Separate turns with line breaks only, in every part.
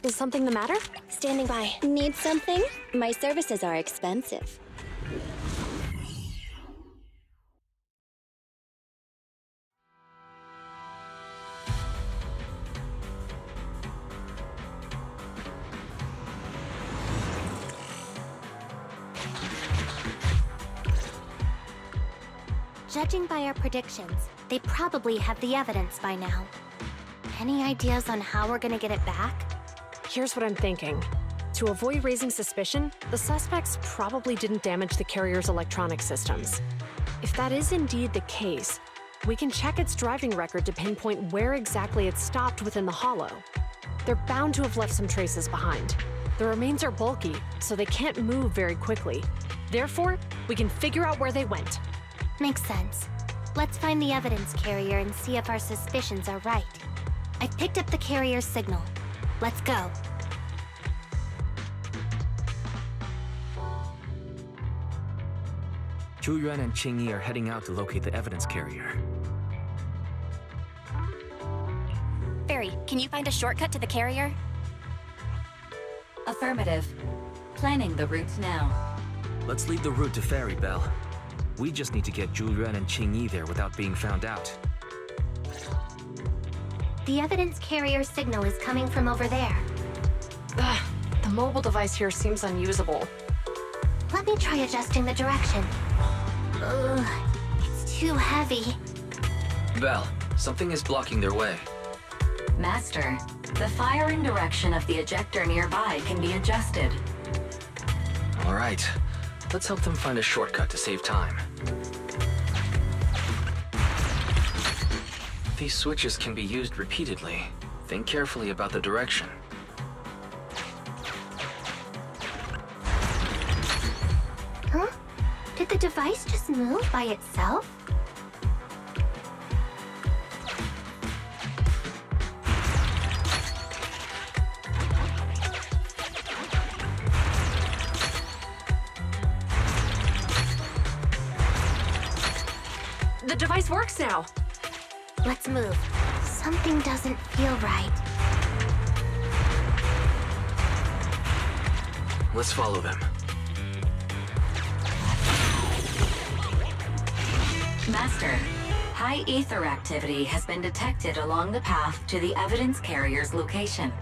Is something the matter?
Standing by. Need something? My services are expensive.
Judging by our predictions, they probably have the evidence by now. Any ideas on how we're gonna get it back?
Here's what I'm thinking. To avoid raising suspicion, the suspects probably didn't damage the carrier's electronic systems. If that is indeed the case, we can check its driving record to pinpoint where exactly it stopped within the hollow. They're bound to have left some traces behind. The remains are bulky, so they can't move very quickly. Therefore, we can figure out where they went.
Makes sense. Let's find the evidence carrier and see if our suspicions are right. I've picked up the carrier's signal. Let's go.
Zhu Yuan and Qing Yi are heading out to locate the evidence carrier.
Fairy, can you find a shortcut to the carrier?
Affirmative. Planning the route now.
Let's leave the route to Fairy Belle. We just need to get Zhu Yuan and Qing Yi there without being found out.
The evidence carrier signal is coming from over there.
The mobile device here seems unusable.
Let me try adjusting the direction. Ugh, it's too heavy.
Belle, something is blocking their way.
Master, the firing direction of the ejector nearby can be adjusted.
All right. Let's help them find a shortcut to save time. These switches can be used repeatedly. Think carefully about the direction.
Huh? Did the device just move by itself?
The device works now!
Let's move. Something doesn't feel right.
Let's follow them.
Master, high ether activity has been detected along the path to the evidence carrier's location.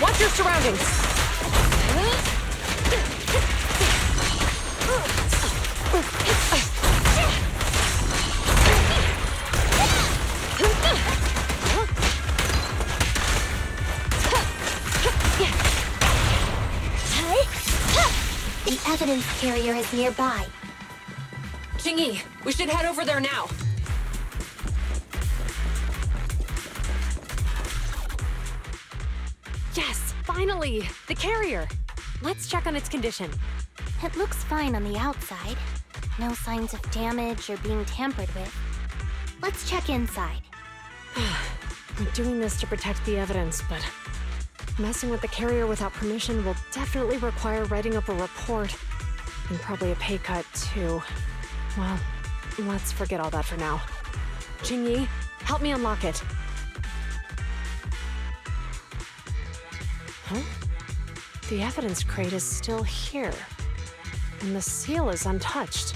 Watch your surroundings!
The evidence carrier is nearby.
Qing Yi, we should head over there now. Yes, finally! The carrier! Let's check on its condition.
It looks fine on the outside. No signs of damage or being tampered with. Let's check inside.
I'm doing this to protect the evidence, but messing with the carrier without permission will definitely require writing up a report. And probably a pay cut, too. Well, let's forget all that for now. Qing Yi, help me unlock it. Huh? The evidence crate is still here. And the seal is untouched.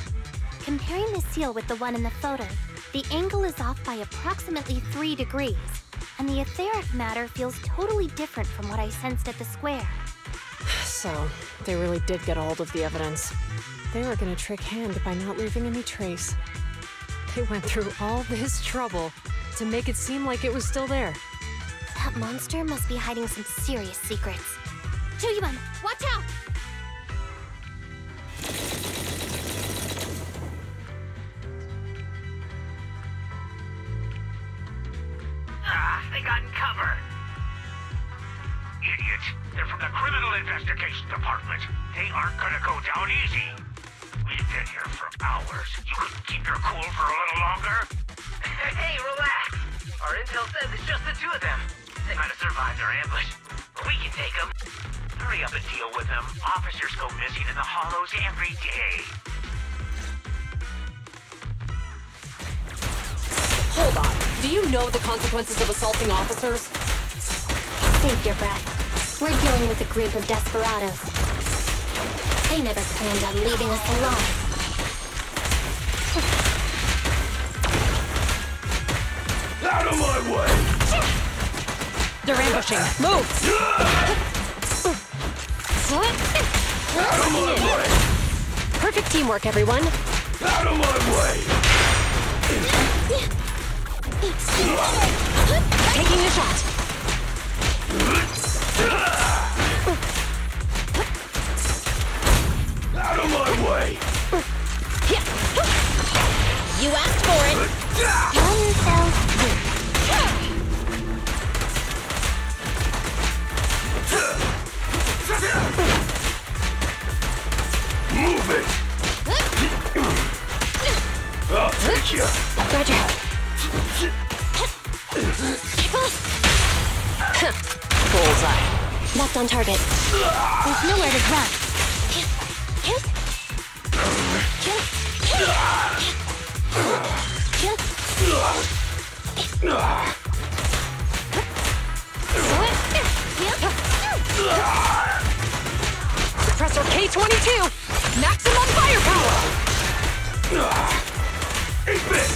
Comparing the seal with the one in the photo, the angle is off by approximately 3 degrees, and the etheric matter feels totally different from what I sensed at the square.
So, they really did get a hold of the evidence. They were gonna trick Hand by not leaving any trace. They went through all this trouble to make it seem like it was still there.
That monster must be hiding some serious secrets. Zhu Yuan, watch out!
they gotten cover? Idiots. They're from the Criminal Investigation Department. They aren't gonna go down easy. We've been here for hours. You couldn't keep your cool for a little longer? Hey, relax. Our intel says it's just the two of them. They might have survived our ambush. But we can take them. Hurry up and deal with them. Officers go missing in the hollows every day.
Hold on. Do you know the consequences of assaulting officers?
Save your breath. We're dealing with a group of desperados. They never planned on leaving us alone.
Out of my way!
They're ambushing. Move!
Out of my way!
Perfect teamwork, everyone.
Out of my way!
Taking a shot.
Out of my way!
You asked for it.
One fell swoop.
Move it! I'll take you!
Roger. Bullseye.
Left on target. There's nowhere to run.
Suppressor K-22! Maximum firepower!
8-bit!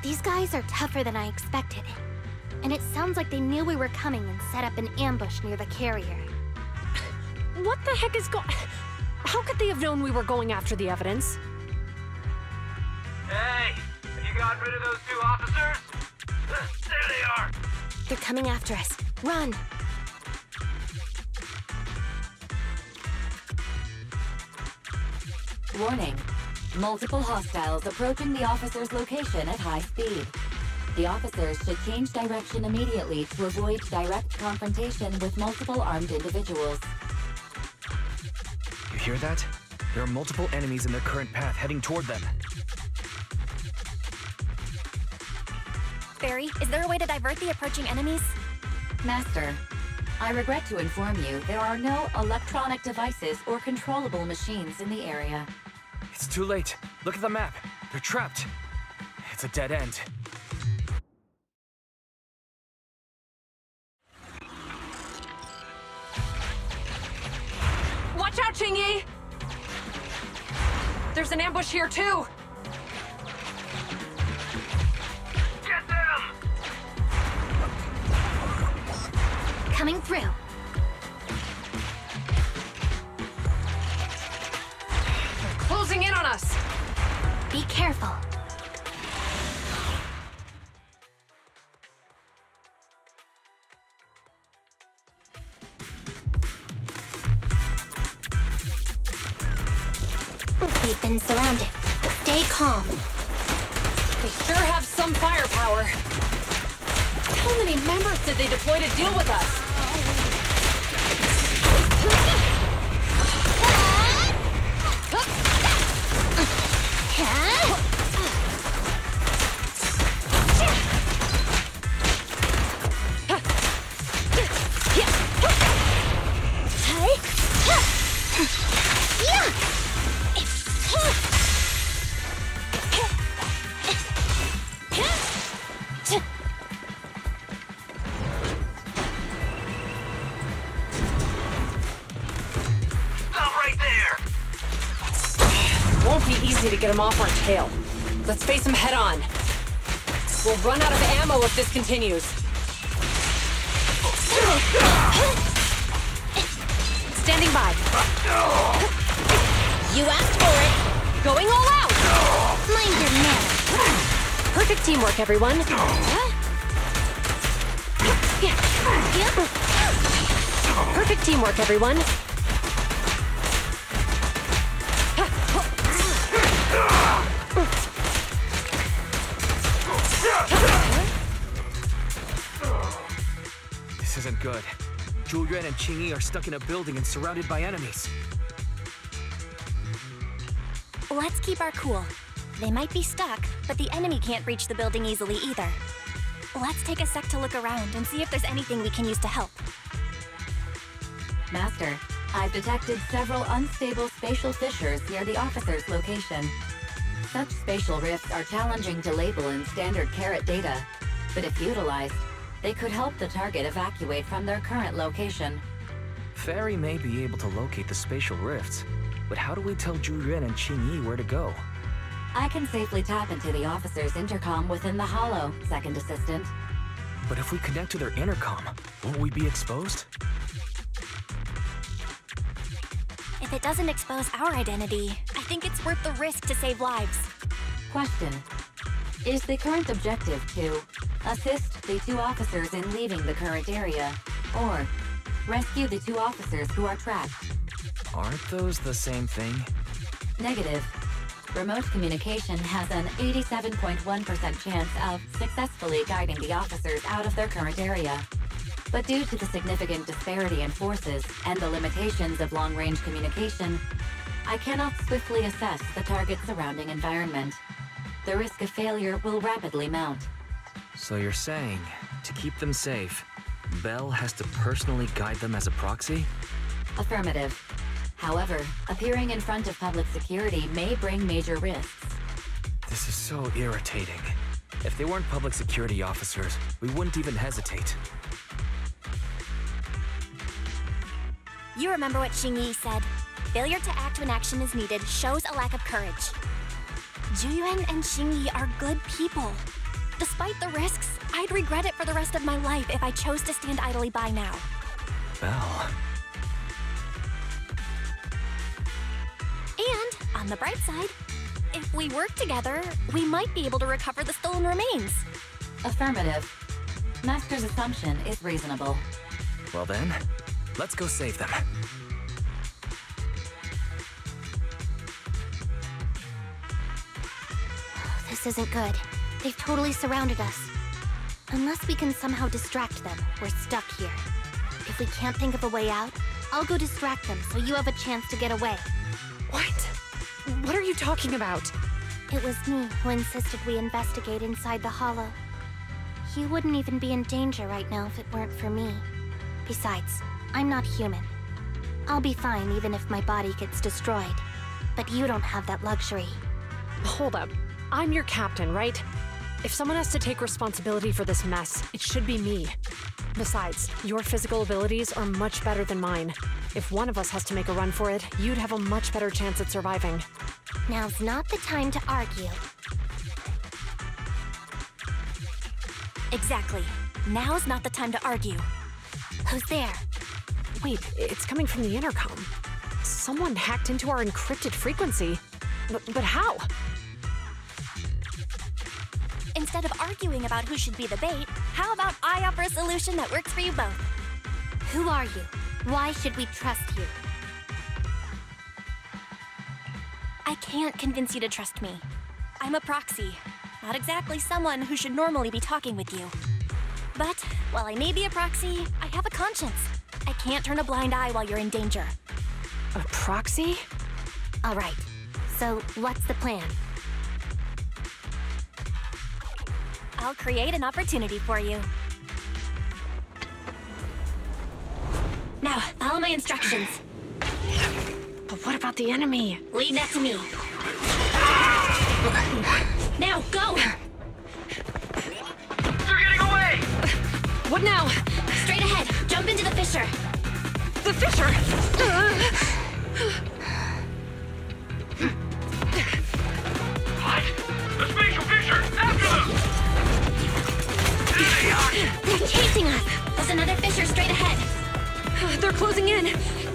These guys are tougher than I expected. And it sounds like they knew we were coming and set up an ambush near the carrier.
What the heck is going... How could they have known we were going after the evidence?
Hey! Have you gotten rid of those two officers? There they are!
They're coming after us. Run!
Warning. Multiple hostiles approaching the officer's location at high speed. The officers should change direction immediately to avoid direct confrontation with multiple armed individuals.
You hear that? There are multiple enemies in their current path heading toward them.
Barry, is there a way to divert the approaching enemies?
Master, I regret to inform you there are no electronic devices or controllable machines in the area.
It's too late. Look at the map. They're trapped. It's a dead end.
Watch out, Qingyi! There's an ambush here, too!
Get them!
Coming through.
They're closing in on us!
Be careful. We've been surrounded. Stay calm.
They sure have some firepower. How many members did they deploy to deal with us? Won't be easy to get him off our tail. Let's face him head on. We'll run out of ammo if this continues. Standing by.
You asked for it.
Going all out!
Mind your manners.
Perfect teamwork, everyone. Perfect teamwork, everyone.
Zhu Yuan and Qing Yi are stuck in a building and surrounded by enemies.
Let's keep our cool. They might be stuck, but the enemy can't reach the building easily either. Let's take a sec to look around and see if there's anything we can use to help.
Master, I've detected several unstable spatial fissures near the officer's location. Such spatial rifts are challenging to label in standard carrot data, but if utilized, they could help the target evacuate from their current location.
Fairy may be able to locate the spatial rifts, but how do we tell Zhu Yuan and Qing Yi where to go?
I can safely tap into the officer's intercom within the hollow, Second Assistant.
But if we connect to their intercom, won't we be exposed?
If it doesn't expose our identity, I think it's worth the risk to save lives.
Question. Is the current objective to assist the 2 officers in leaving the current area, or rescue the 2 officers who are trapped?
Aren't those the same thing?
Negative. Remote communication has an 87.1% chance of successfully guiding the officers out of their current area. But due to the significant disparity in forces and the limitations of long-range communication, I cannot swiftly assess the target's surrounding environment. The risk of failure will rapidly mount.
So you're saying, to keep them safe, Bell has to personally guide them as a proxy?
Affirmative. However, appearing in front of public security may bring major risks.
This is so irritating. If they weren't public security officers, we wouldn't even hesitate.
You remember what Qing Yi said. Failure to act when action is needed shows a lack of courage. Zhu Yuan and Qing Yi are good people. Despite the risks, I'd regret it for the rest of my life if I chose to stand idly by now.
Bell.
And, on the bright side, if we work together, we might be able to recover the stolen remains.
Affirmative. Master's assumption is reasonable.
Well then, let's go save them.
This isn't good. They've totally surrounded us. Unless we can somehow distract them, we're stuck here. If we can't think of a way out, I'll go distract them so you have a chance to get away.
What? What are you talking about?
It was me who insisted we investigate inside the hollow. You wouldn't even be in danger right now if it weren't for me. Besides, I'm not human. I'll be fine even if my body gets destroyed. But you don't have that luxury.
Hold up. I'm your captain, right? If someone has to take responsibility for this mess, it should be me. Besides, your physical abilities are much better than mine. If one of us has to make a run for it, you'd have a much better chance at surviving.
Now's not the time to argue. Exactly. Now's not the time to argue. Who's there?
Wait, it's coming from the intercom. Someone hacked into our encrypted frequency. But how?
Instead of arguing about who should be the bait, how about I offer a solution that works for you both? Who are you? Why should we trust you? I can't convince you to trust me. I'm a proxy, not exactly someone who should normally be talking with you. But while I may be a proxy, I have a conscience. I can't turn a blind eye while you're in danger.
A proxy?
All right, so what's the plan? I'll create an opportunity for you. Now, follow my instructions.
But what about the enemy?
Leave that to me. Now, go!
They're getting away!
What now?
Straight ahead, jump into the fissure.
The fissure!
What? The spatial fissure! After them! There they are!
They're chasing us! There's another fissure straight ahead.
They're closing in.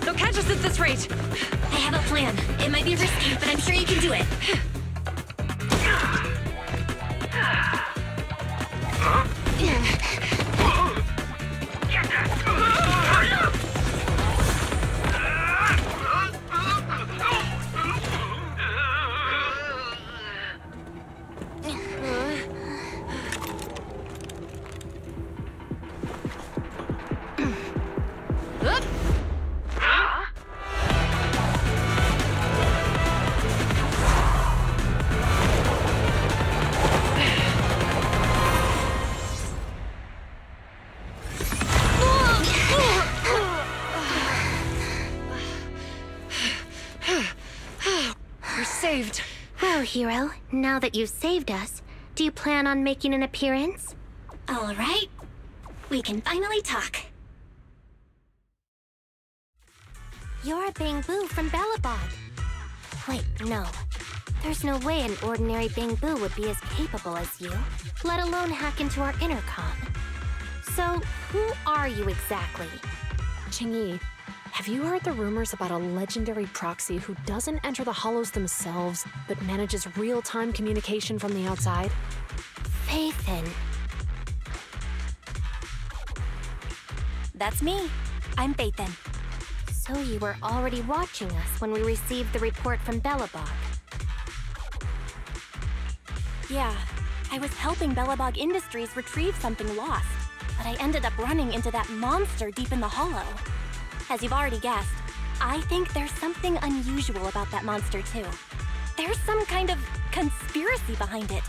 They'll catch us at this rate.
I have a plan. It might be risky, but I'm sure you can do it.
We're saved.
Well, hero, now that you've saved us, do you plan on making an appearance?
All right. We can finally talk.
You're a Bangbu from Belobog. Wait, no. There's no way an ordinary Bangbu would be as capable as you, let alone hack into our intercom. So, who are you exactly?
Qingyi, have you heard the rumors about a legendary proxy who doesn't enter the hollows themselves, but manages real-time communication from the outside?
Faithin.
That's me. I'm Faithin.
So you were already watching us when we received the report from Belobog.
Yeah, I was helping Belobog Industries retrieve something lost, but I ended up running into that monster deep in the hollow. As you've already guessed, I think there's something unusual about that monster too. There's some kind of conspiracy behind it,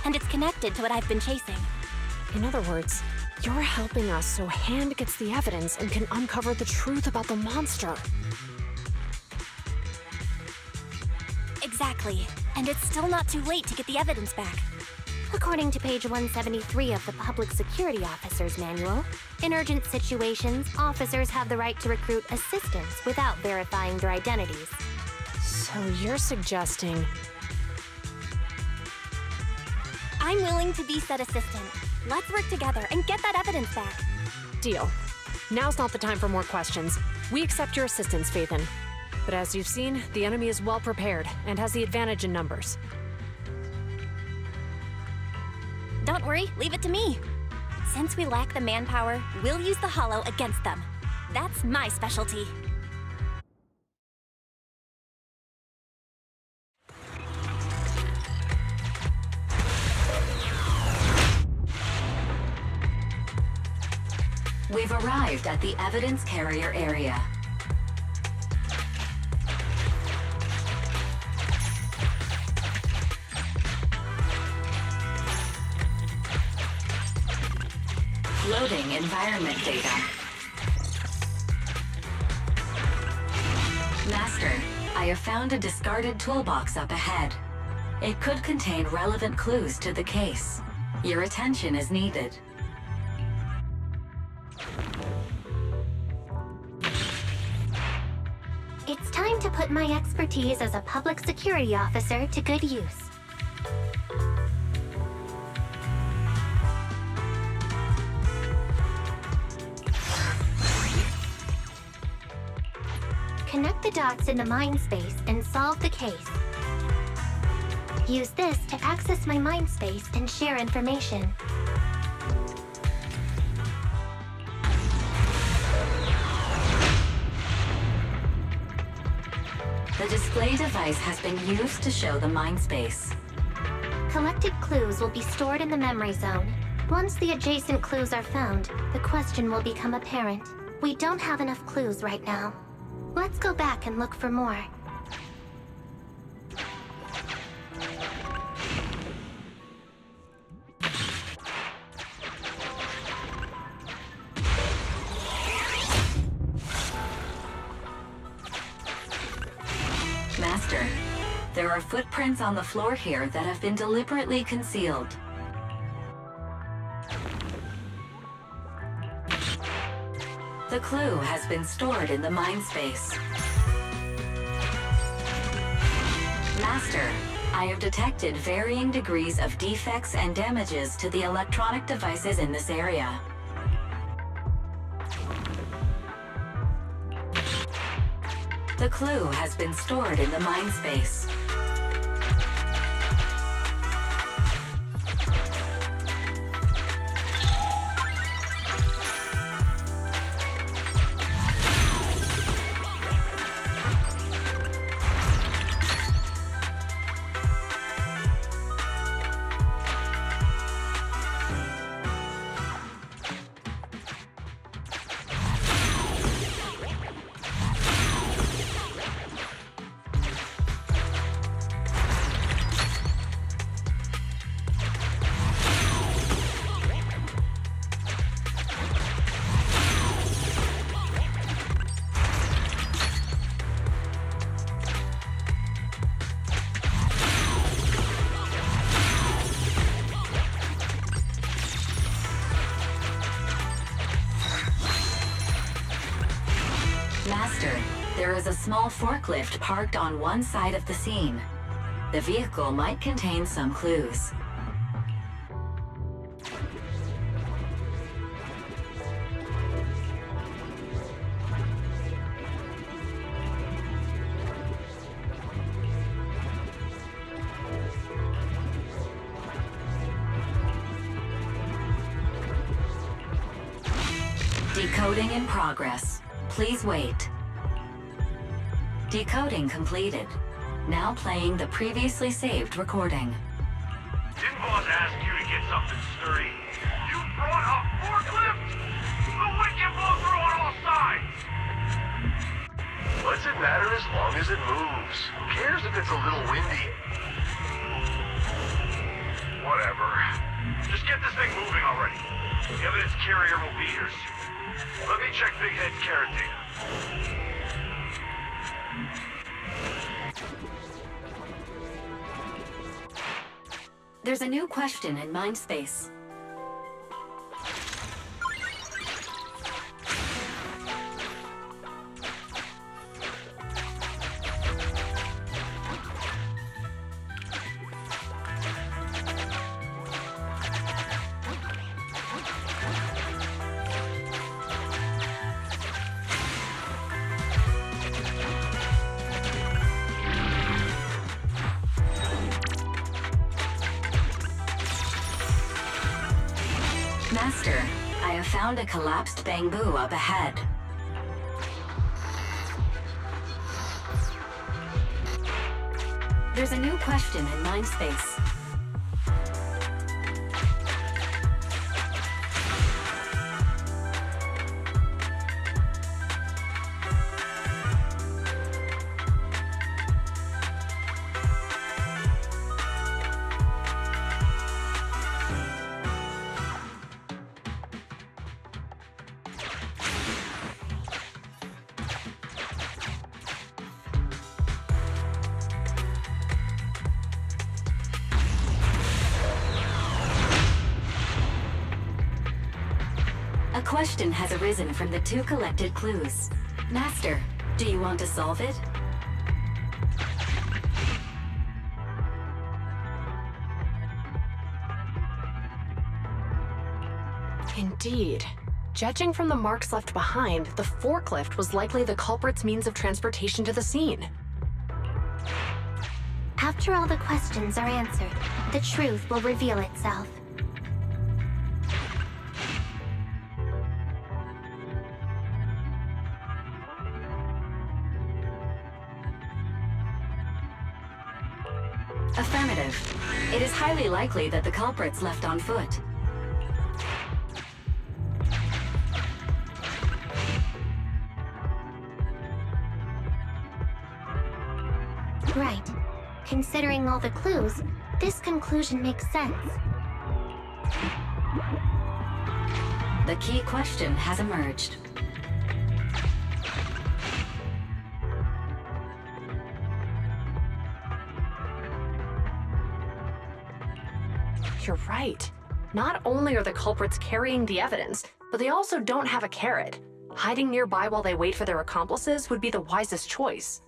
and it's connected to what I've been chasing.
In other words, you're helping us so Hand gets the evidence and can uncover the truth about the monster.
Exactly, and it's still not too late to get the evidence back.
According to page 173 of the Public Security Officer's Manual, in urgent situations, officers have the right to recruit assistants without verifying their identities.
So you're suggesting...
I'm willing to be said assistant. Let's work together and get that evidence back.
Deal. Now's not the time for more questions. We accept your assistance, Faithin. But as you've seen, the enemy is well prepared and has the advantage in numbers.
Don't worry, leave it to me. Since we lack the manpower, we'll use the hollow against them. That's my specialty.
We've arrived at the evidence carrier area. Loading environment data. Master, I have found a discarded toolbox up ahead. It could contain relevant clues to the case. Your attention is needed.
It's time to put my expertise as a public security officer to good use. Connect the dots into mind space and solve the case. Use this to access my mind space and share information.
The display device has been used to show the mind space.
Collected clues will be stored in the memory zone. Once the adjacent clues are found, the question will become apparent. We don't have enough clues right now. Let's go back and look for more.
Master, there are footprints on the floor here that have been deliberately concealed. The clue has been stored in the mind space. Master, I have detected varying degrees of defects and damages to the electronic devices in this area. The clue has been stored in the mind space. small forklift parked on one side of the scene. The vehicle might contain some clues. Decoding in progress. Please wait. Decoding completed. Now playing the previously saved recording.
Didn't boss ask you to get something sturdy? You brought a forklift? The wind can blow through on all sides! What's it matter as long as it moves? Who cares if it's a little windy? Whatever. Just get this thing moving already. The evidence carrier will be here soon. Let me check Big Head's carrot data.
There's a new question in Mindspace. Master, I have found a collapsed bamboo up ahead. There's a new question in Mindspace. A question has arisen from the two collected clues. Master, do you want to solve it?
Indeed. Judging from the marks left behind, the forklift was likely the culprit's means of transportation to the scene.
After all the questions are answered, the truth will reveal itself.
Affirmative. It is highly likely that the culprit's left on foot.
Right. Considering all the clues, this conclusion makes sense.
The key question has emerged.
You're right. Not only are the culprits carrying the evidence, but they also don't have a carrot. Hiding nearby while they wait for their accomplices would be the wisest choice.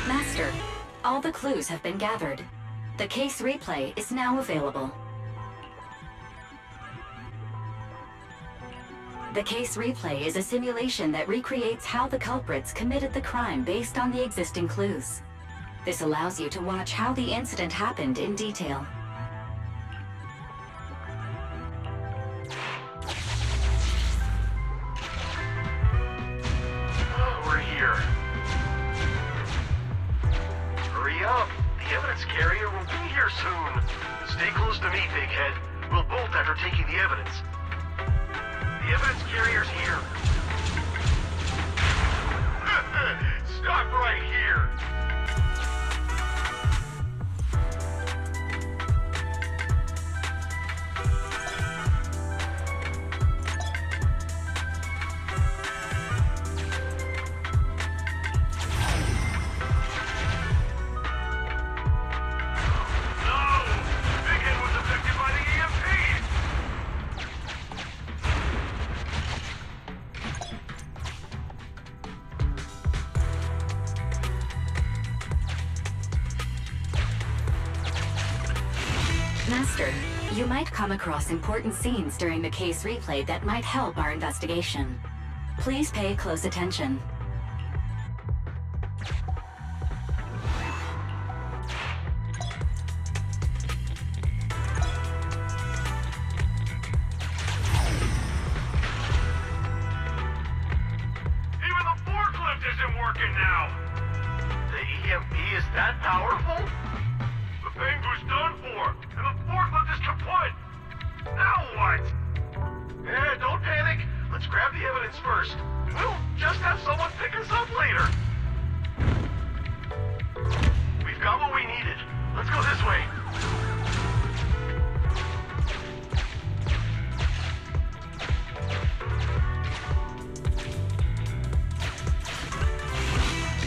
Master, all the clues have been gathered. The case replay is now available. The case replay is a simulation that recreates how the culprits committed the crime based on the existing clues. This allows you to watch how the incident happened in detail.
We're here. Hurry up! The evidence carrier will be here soon. Stay close to me, Big Head. We'll bolt after taking the evidence. The evidence carrier's here. Stop right here!
Master, you might come across important scenes during the case replay that might help our investigation. Please pay close attention.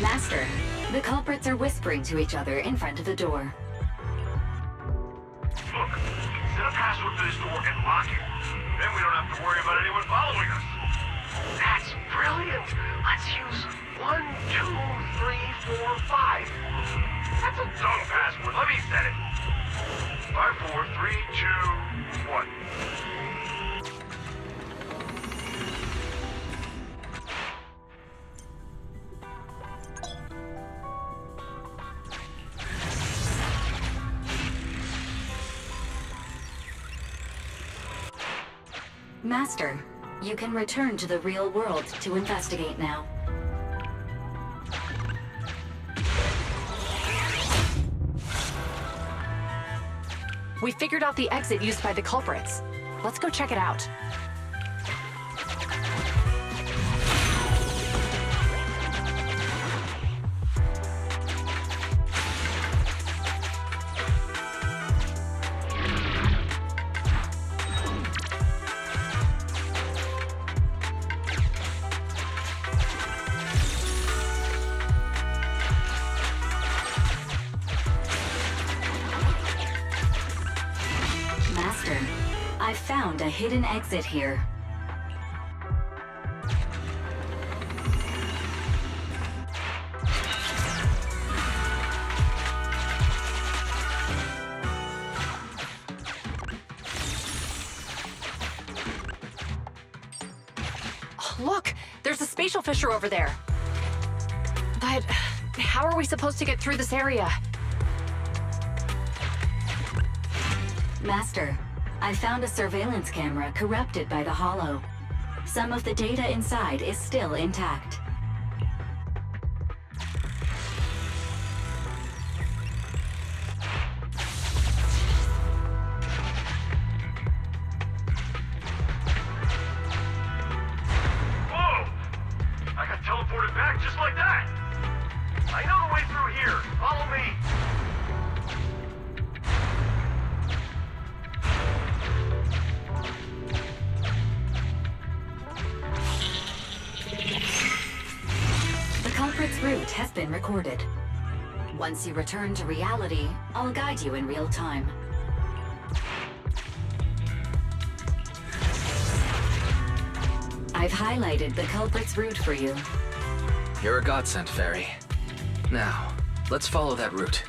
Master, the culprits are whispering to each other in front of the door.
Look, set a password for this door and lock it. Then we don't have to worry about anyone following us. That's brilliant. Let's use 1, 2, 3, 4, 5. That's a dumb password. Let me set it. 5, 4, 3, 2, 1.
Master, you can return to the real world to investigate now.
We figured out the exit used by the culprits. Let's go check it out.
Master, I found a hidden exit here.
Oh, look! There's a spatial fissure over there. But how are we supposed to get through this area?
Master, I found a surveillance camera corrupted by the Hollow. Some of the data inside is still intact.
Whoa! I got teleported back just like that. I know the way through here. Follow me.
The culprit's route has been recorded. Once you return to reality, I'll guide you in real time. I've highlighted the culprit's route for you.
You're a godsend, Fairy. Now, let's follow that route.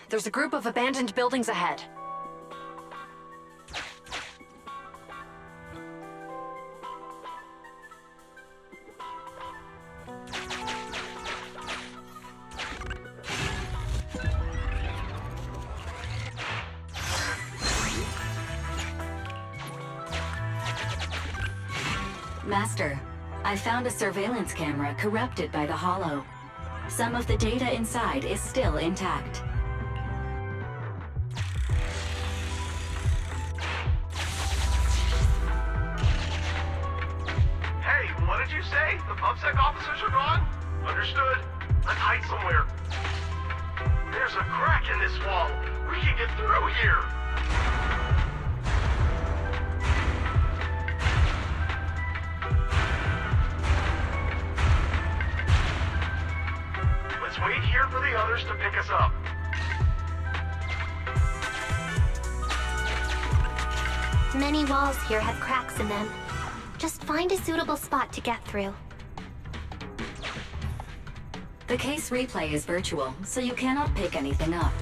There's a group of abandoned buildings ahead.
Master, I found a surveillance camera corrupted by the Hollow. Some of the data inside is still intact.
Hey, what did you say? The PubSec officers are gone? Understood. Let's hide somewhere. There's a crack in this wall. We can get through here. the others to pick us up.
Many walls here have cracks in them. Just find a suitable spot to get through.
The case replay is virtual, so you cannot pick anything up.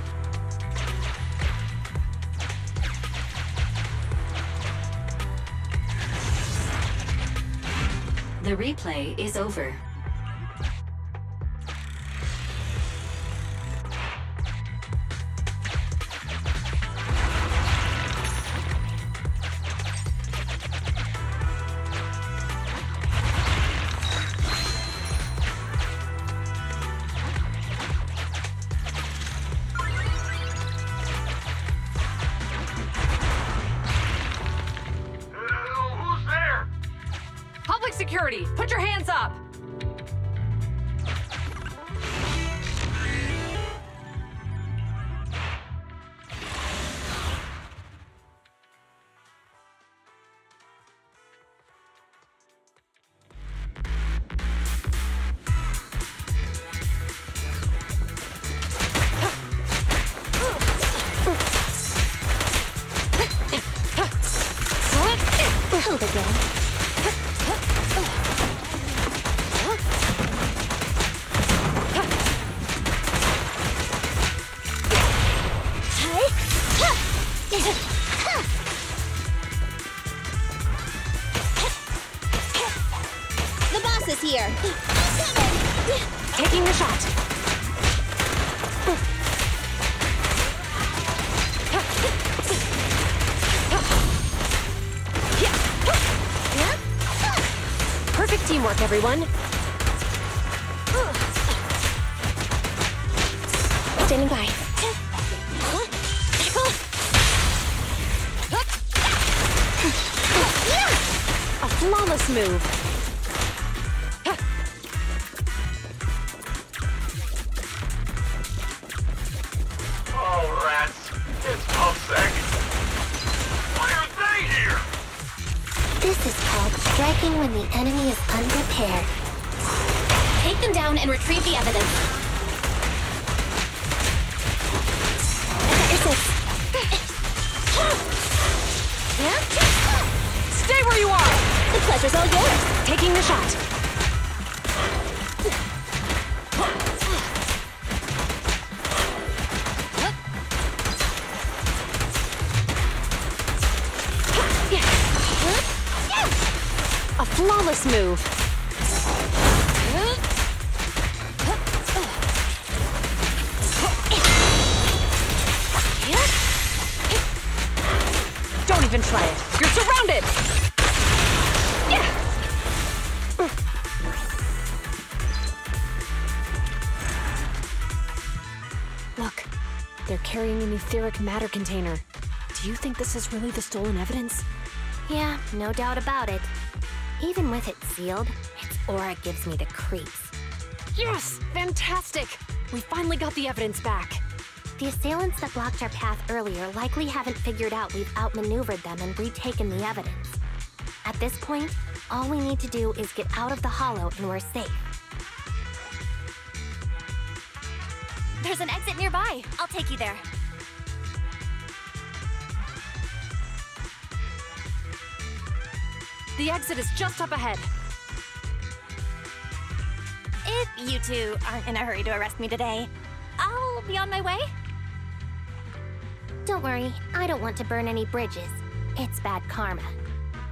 The replay is over.
Who's there?
Public security, put your hands up!
Hold again.
The boss is here.
Taking the shot. Perfect teamwork, everyone.
Standing by.
A flawless move.
Oh, rats. It's Pumpsec. Why are they here?
This is called striking when the enemy is unprepared.
Take them down and retrieve the evidence.
Stay where you are!
The pleasure's all yours.
Taking the shot. A flawless move. Don't even try it. You're surrounded! Look, they're carrying an etheric matter container. Do you think this is really the stolen evidence?
Yeah, no doubt about it. Even with it sealed, its aura gives me the creeps.
Yes! Fantastic! We finally got the evidence back.
The assailants that blocked our path earlier likely haven't figured out we've outmaneuvered them and retaken the evidence. At this point, all we need to do is get out of the hollow and we're safe.
There's an exit nearby. I'll take you there.
The exit is just up ahead.
If you two aren't in a hurry to arrest me today, I'll be on my way.
Don't worry, I don't want to burn any bridges. It's bad karma.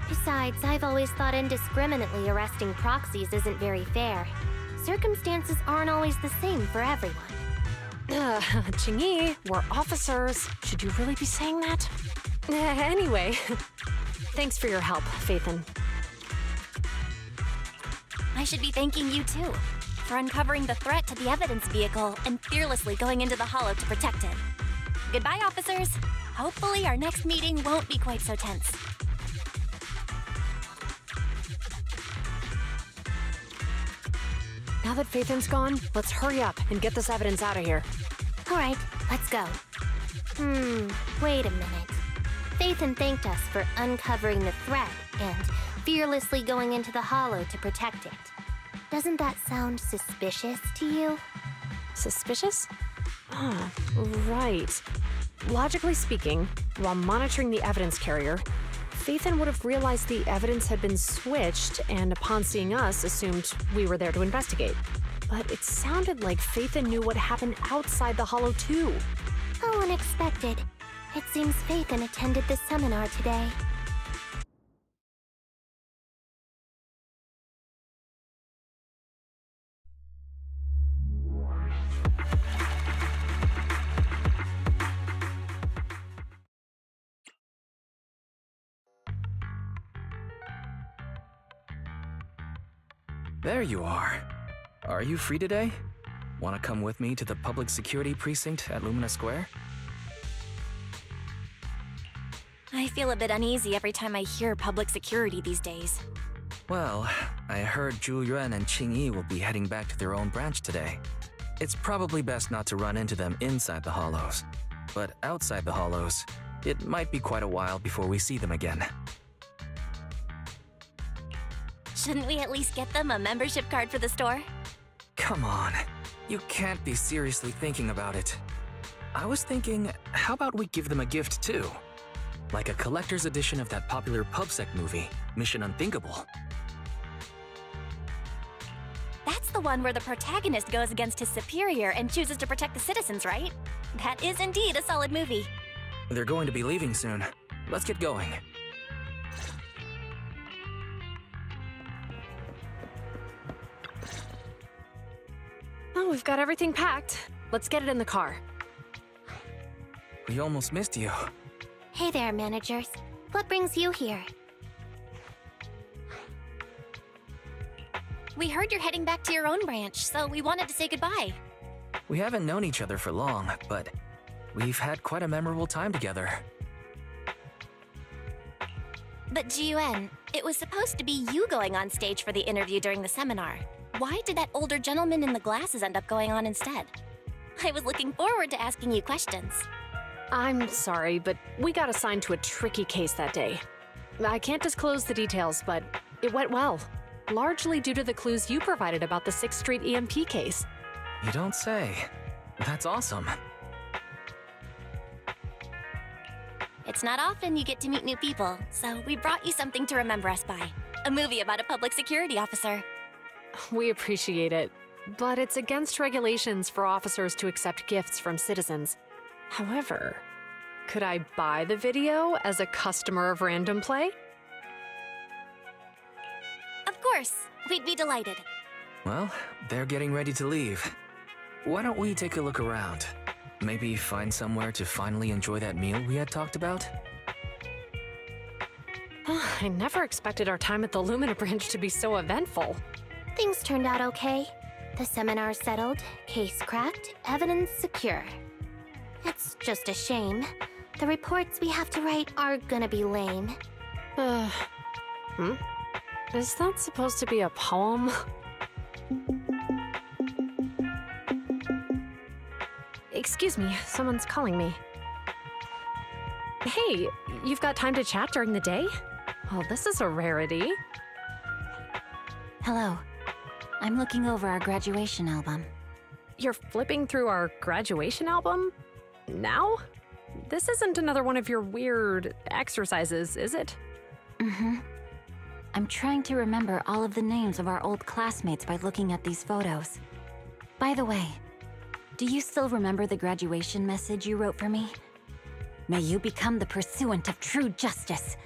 Besides, I've always thought indiscriminately arresting proxies isn't very fair. Circumstances aren't always the same for everyone.
Chingyi, we're officers. Should you really be saying that? Anyway, thanks for your help, Phaethon.
I should be thanking you too, for uncovering the threat to the evidence vehicle and fearlessly going into the hollow to protect it. Goodbye, officers. Hopefully our next meeting won't be quite so tense.
Now that Phaethon's gone, let's hurry up and get this evidence out of here.
All right, let's go. Wait a minute. Phaethon thanked us for uncovering the threat and fearlessly going into the hollow to protect it. Doesn't that sound suspicious to you?
Suspicious? Ah, right. Logically speaking, while monitoring the evidence carrier, Phaethon would have realized the evidence had been switched and upon seeing us assumed we were there to investigate. But it sounded like Phaethon knew what happened outside the Hollow too.
How unexpected. It seems Phaethon attended the seminar today.
There you are. Are you free today? Want to come with me to the public security precinct at Lumina Square?
I feel a bit uneasy every time I hear public security these days.
Well, I heard Zhu Yuan and Qing Yi will be heading back to their own branch today. It's probably best not to run into them inside the Hollows. But outside the Hollows, it might be quite a while before we see them again.
Shouldn't we at least get them a membership card for the store?
Come on, you can't be seriously thinking about it. I was thinking, how about we give them a gift too? Like a collector's edition of that popular PubSec movie, Mission Unthinkable.
That's the one where the protagonist goes against his superior and chooses to protect the citizens, right? That is indeed a solid movie.
They're going to be leaving soon. Let's get going.
Oh, we've got everything packed. Let's get it in the car.
We almost missed you.
Hey there, managers. What brings you here?
We heard you're heading back to your own branch, so we wanted to say goodbye.
We haven't known each other for long, but we've had quite a memorable time together.
But Ji-Yuan, it was supposed to be you going on stage for the interview during the seminar. Why did that older gentleman in the glasses end up going on instead? I was looking forward to asking you questions.
I'm sorry, but we got assigned to a tricky case that day. I can't disclose the details, but it went well. Largely due to the clues you provided about the 6th Street EMP case.
You don't say. That's awesome.
It's not often you get to meet new people, so we brought you something to remember us by. A movie about a public security officer.
We appreciate it, but it's against regulations for officers to accept gifts from citizens. However, could I buy the video as a customer of Random Play?
Of course, we'd be delighted.
Well, they're getting ready to leave. Why don't we take a look around? Maybe find somewhere to finally enjoy that meal we had talked about?
I never expected our time at the Lumina branch to be so eventful.
Things turned out okay. The seminar settled, case cracked, evidence secure. It's just a shame. The reports we have to write are gonna be lame.
Is that supposed to be a poem? Excuse me, someone's calling me. Hey, you've got time to chat during the day? Well, this is a rarity.
Hello. I'm looking over our graduation album.
You're flipping through our graduation album? Now? This isn't another one of your weird exercises, is it?
Mm-hmm. I'm trying to remember all of the names of our old classmates by looking at these photos. By the way, do you still remember the graduation message you wrote for me? May you become the pursuant of true justice,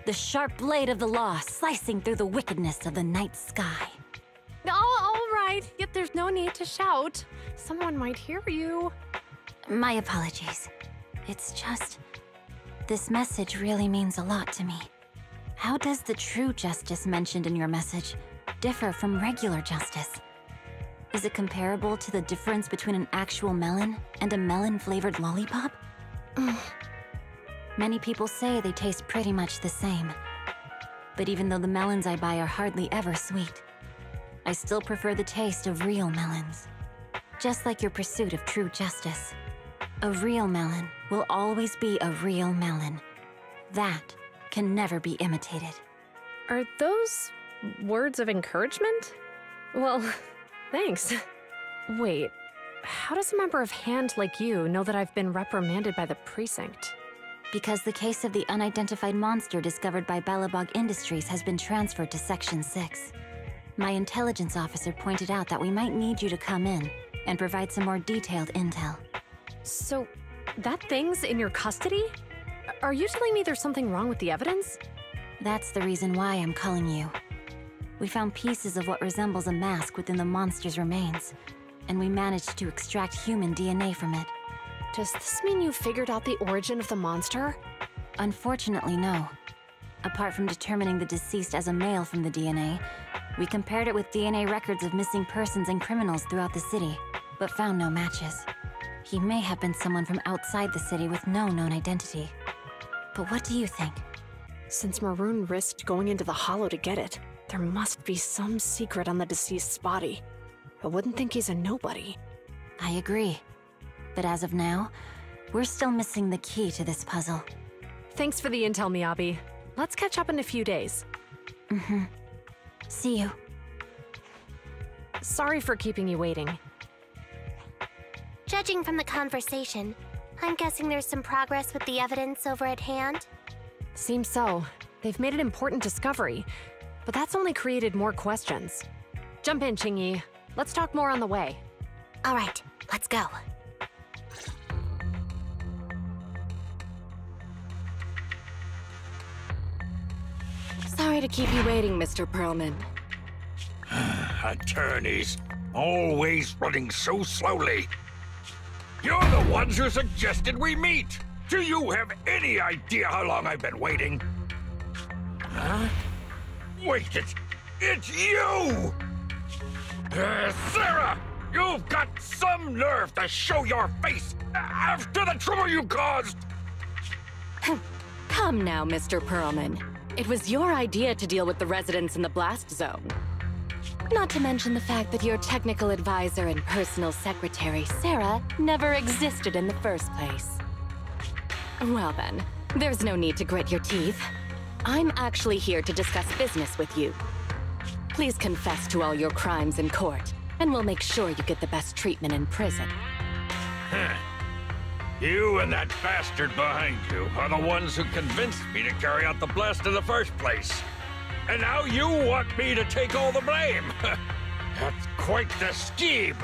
the sharp blade of the law slicing through the wickedness of the night sky.
Oh, all right. Yet there's no need to shout. Someone might hear you.
My apologies. It's just... this message really means a lot to me. How does the true justice mentioned in your message differ from regular justice? Is it comparable to the difference between an actual melon and a melon-flavored lollipop? Many people say they taste pretty much the same. But even though the melons I buy are hardly ever sweet, I still prefer the taste of real melons. Just like your pursuit of true justice. A real melon will always be a real melon. That can never be imitated.
Are those words of encouragement? Well, thanks. Wait, how does a member of Hand like you know that I've been reprimanded by the precinct?
Because the case of the unidentified monster discovered by Belobog Industries has been transferred to Section 6. My intelligence officer pointed out that we might need you to come in and provide some more detailed intel.
So, that thing's in your custody? Are you telling me there's something wrong with the evidence?
That's the reason why I'm calling you. We found pieces of what resembles a mask within the monster's remains, and we managed to extract human DNA from it.
Does this mean you figured out the origin of the monster?
Unfortunately, no. Apart from determining the deceased as a male from the DNA, we compared it with DNA records of missing persons and criminals throughout the city, but found no matches. He may have been someone from outside the city with no known identity. But what do you think?
Since Maroon risked going into the Hollow to get it, there must be some secret on the deceased's body. I wouldn't think he's a nobody.
I agree. But as of now, we're still missing the key to this puzzle.
Thanks for the intel, Miyabi. Let's catch up in a few days.
Mm-hmm. See you.
Sorry for keeping you waiting.
Judging from the conversation, I'm guessing there's some progress with the evidence over at Hand?
Seems so. They've made an important discovery, but that's only created more questions. Jump in, Qingyi. Let's talk more on the way.
All right, let's go.
Sorry to keep you waiting, Mr. Perlman.
Attorneys, always running so slowly. You're the ones who suggested we meet. Do you have any idea how long I've been waiting? Huh? Wait, it's you! Sarah! You've got some nerve to show your face after the trouble you caused!
Come now, Mr. Perlman. It was your idea to deal with the residents in the blast zone. Not to mention the fact that your technical advisor and personal secretary, Sarah, never existed in the first place. Well then, there's no need to grit your teeth. I'm actually here to discuss business with you. Please confess to all your crimes in court, and we'll make sure you get the best treatment in prison.
You and that bastard behind you are the ones who convinced me to carry out the blast in the first place. And now you want me to take all the blame. That's quite the scheme.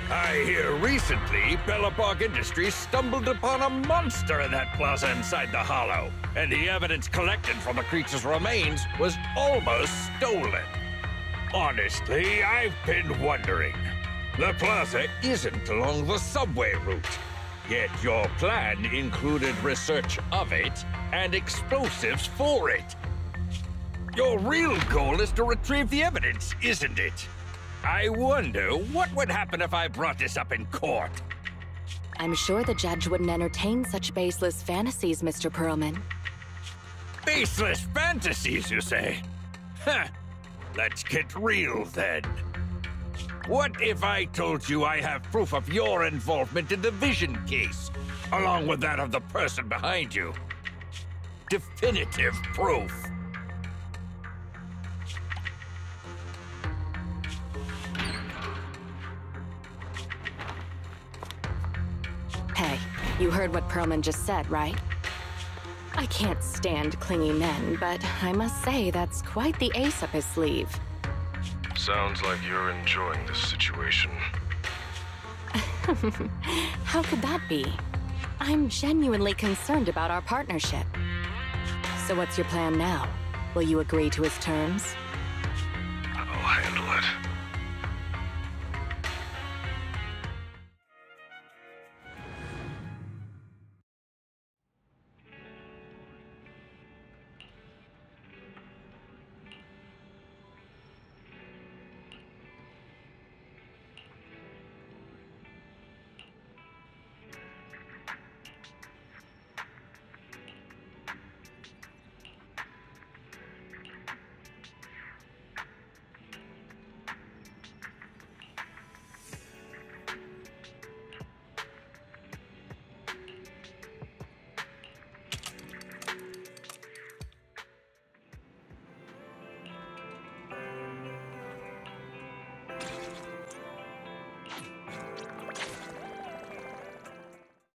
I hear recently, Belobog Industries stumbled upon a monster in that plaza inside the Hollow, and the evidence collected from the creature's remains was almost stolen. Honestly, I've been wondering. The plaza isn't along the subway route, yet your plan included research of it and explosives for it. Your real goal is to retrieve the evidence, isn't it? I wonder what would happen if I brought this up in court.
I'm sure the judge wouldn't entertain such baseless fantasies, Mr. Perlman.
Baseless fantasies, you say? Huh. Let's get real, then. What if I told you I have proof of your involvement in the Vision case, along with that of the person behind you? Definitive proof.
Hey, you heard what Perlman just said, right? I can't stand clingy men, but I must say that's quite the ace up his sleeve.
Sounds like you're enjoying this situation.
How could that be? I'm genuinely concerned about our partnership. So what's your plan now? Will you agree to his terms?
I'll handle it.